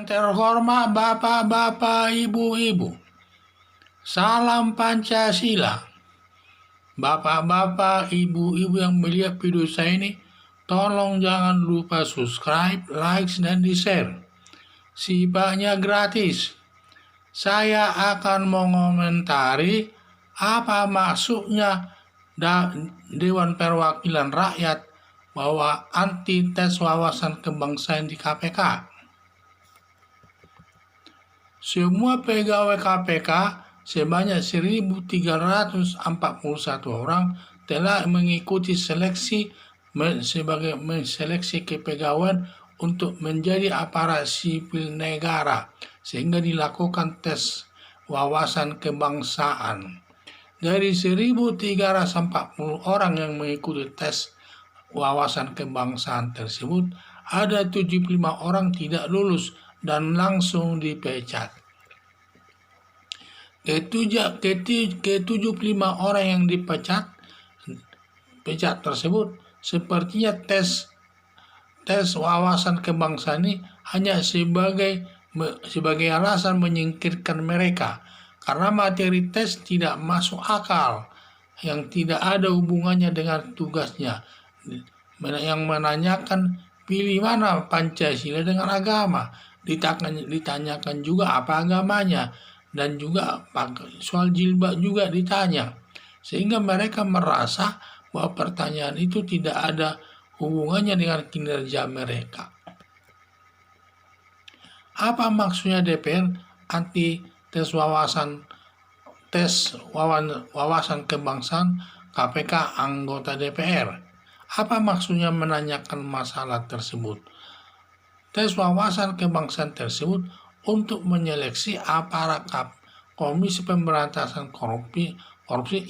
Terhormat Bapak-bapak, Ibu-ibu, salam Pancasila. Bapak-bapak, Ibu-ibu yang melihat video saya ini, tolong jangan lupa subscribe, like, dan di-share. Sifatnya gratis. Saya akan mengomentari apa maksudnya Dewan Perwakilan Rakyat bahwa anti tes wawasan kebangsaan di KPK. Semua pegawai KPK sebanyak 1.341 orang telah mengikuti seleksi kepegawaian untuk menjadi aparat sipil negara, sehingga dilakukan tes wawasan kebangsaan. Dari 1.340 orang yang mengikuti tes wawasan kebangsaan tersebut, ada 75 orang tidak lulus dan langsung dipecat. Ke-75 orang yang dipecat tersebut, sepertinya tes wawasan kebangsaan ini hanya sebagai alasan menyingkirkan mereka, karena materi tes tidak masuk akal, yang tidak ada hubungannya dengan tugasnya, yang menanyakan pilih mana Pancasila dengan agama. Ditanyakan juga apa agamanya, dan juga soal jilbab juga ditanya, sehingga mereka merasa bahwa pertanyaan itu tidak ada hubungannya dengan kinerja mereka. Apa maksudnya DPR anti tes wawasan kebangsaan KPK anggota DPR? Apa maksudnya menanyakan masalah tersebut? Tes wawasan kebangsaan tersebut untuk menyeleksi aparat Komisi Pemberantasan Korupsi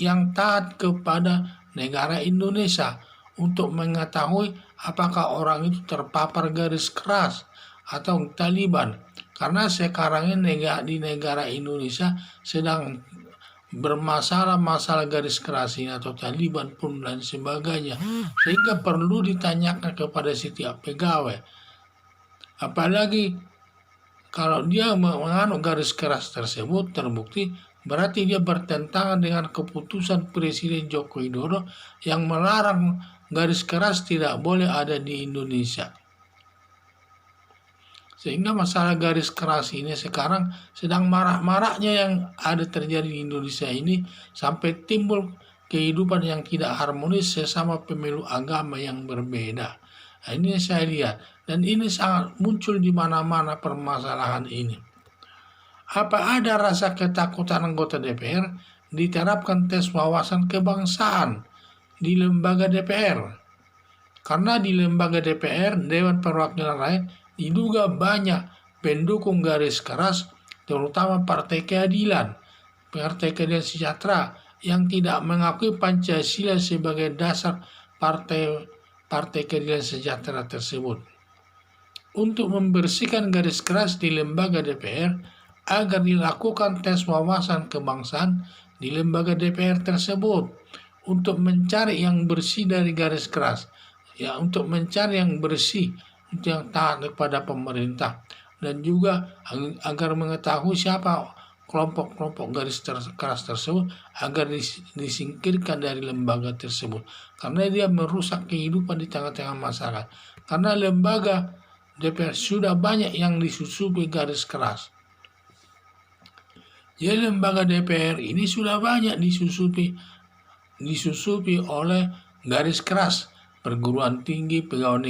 yang taat kepada negara Indonesia, untuk mengetahui apakah orang itu terpapar garis keras atau Taliban. Karena sekarang ini di negara Indonesia sedang bermasalah garis keras ini atau Taliban pun dan sebagainya, sehingga perlu ditanyakan kepada setiap pegawai. Apalagi kalau dia menganut garis keras tersebut terbukti, berarti dia bertentangan dengan keputusan Presiden Joko Widodo yang melarang garis keras tidak boleh ada di Indonesia. Sehingga masalah garis keras ini sekarang sedang marak-maraknya yang ada terjadi di Indonesia ini, sampai timbul kehidupan yang tidak harmonis sesama pemeluk agama yang berbeda. Nah, ini saya lihat, dan ini sangat muncul di mana-mana permasalahan ini. Apa ada rasa ketakutan anggota DPR diterapkan tes wawasan kebangsaan di lembaga DPR? Karena di lembaga DPR, Dewan Perwakilan Rakyat, diduga banyak pendukung garis keras, terutama Partai Keadilan Sejahtera, yang tidak mengakui Pancasila sebagai dasar Partai Keadilan Sejahtera tersebut. Untuk membersihkan garis keras di lembaga DPR agar dilakukan tes wawasan kebangsaan di lembaga DPR tersebut, untuk mencari yang bersih dari garis keras, untuk mencari yang bersih, yang taat kepada pemerintah, dan juga agar mengetahui siapa kelompok-kelompok garis keras tersebut, agar disingkirkan dari lembaga tersebut, karena dia merusak kehidupan di tengah-tengah masyarakat. Karena lembaga DPR sudah banyak yang disusupi garis keras. Jadi lembaga DPR ini sudah banyak disusupi oleh garis keras. Perguruan tinggi, pegawai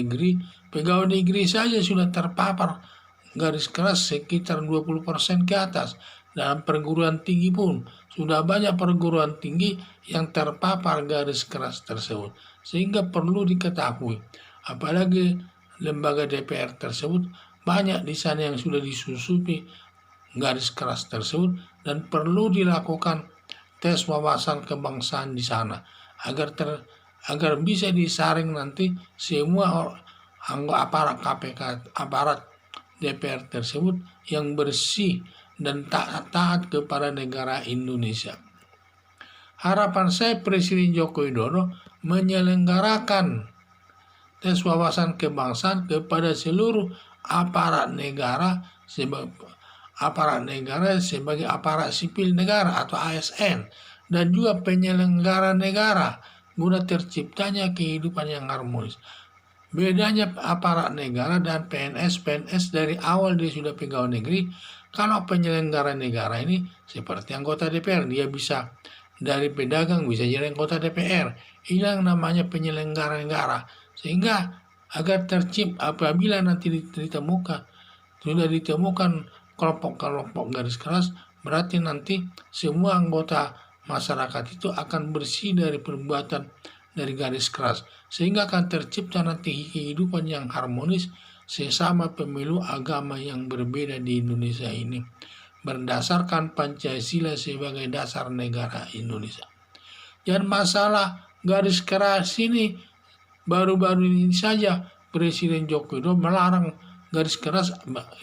negeri saja sudah terpapar garis keras sekitar 20% ke atas. Dalam perguruan tinggi pun sudah banyak perguruan tinggi yang terpapar garis keras tersebut, sehingga perlu diketahui. Apalagi lembaga DPR tersebut banyak di sana yang sudah disusupi garis keras tersebut, dan perlu dilakukan tes wawasan kebangsaan di sana agar bisa disaring nanti semua anggota aparat DPR tersebut yang bersih dan taat kepada negara Indonesia. Harapan saya Presiden Joko Widodo menyelenggarakan tes wawasan kebangsaan kepada seluruh aparat negara sebagai aparat sipil negara atau ASN, dan juga penyelenggara negara guna terciptanya kehidupan yang harmonis. Bedanya aparat negara dan PNS dari awal dia sudah pegawai negeri. Kalau penyelenggara negara ini seperti anggota DPR, dia bisa dari pedagang bisa jadi anggota DPR. Hilang namanya penyelenggara negara. Sehingga agar apabila nanti sudah ditemukan kelompok-kelompok garis keras, berarti nanti semua anggota masyarakat itu akan bersih dari perbuatan dari garis keras, sehingga akan tercipta nanti kehidupan yang harmonis sesama pemilu agama yang berbeda di Indonesia ini, berdasarkan Pancasila sebagai dasar negara Indonesia. Dan masalah garis keras ini baru-baru ini saja Presiden Joko Widodo melarang garis keras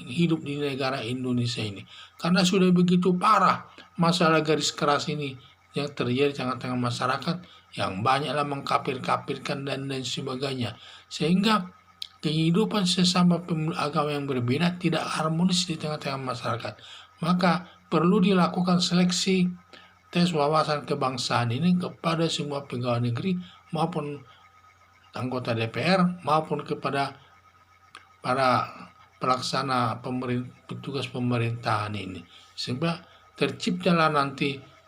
hidup di negara Indonesia ini, karena sudah begitu parah masalah garis keras ini yang terjadi di tengah-tengah masyarakat, yang banyaklah mengkafir-kafirkan dan sebagainya, sehingga kehidupan sesama pemeluk agama yang berbeda tidak harmonis di tengah-tengah masyarakat. Maka perlu dilakukan seleksi tes wawasan kebangsaan ini kepada semua pegawai negeri maupun anggota DPR maupun kepada para pelaksana petugas pemerintahan ini, sehingga terciptalah nanti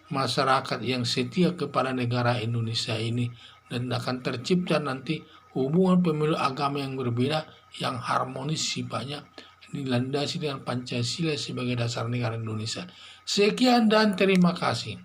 masyarakat yang setia kepada negara Indonesia ini, dan akan tercipta nanti hubungan pemilu agama yang berbeda yang harmonis sifatnya, dilandasi dengan Pancasila sebagai dasar negara Indonesia. Sekian dan terima kasih.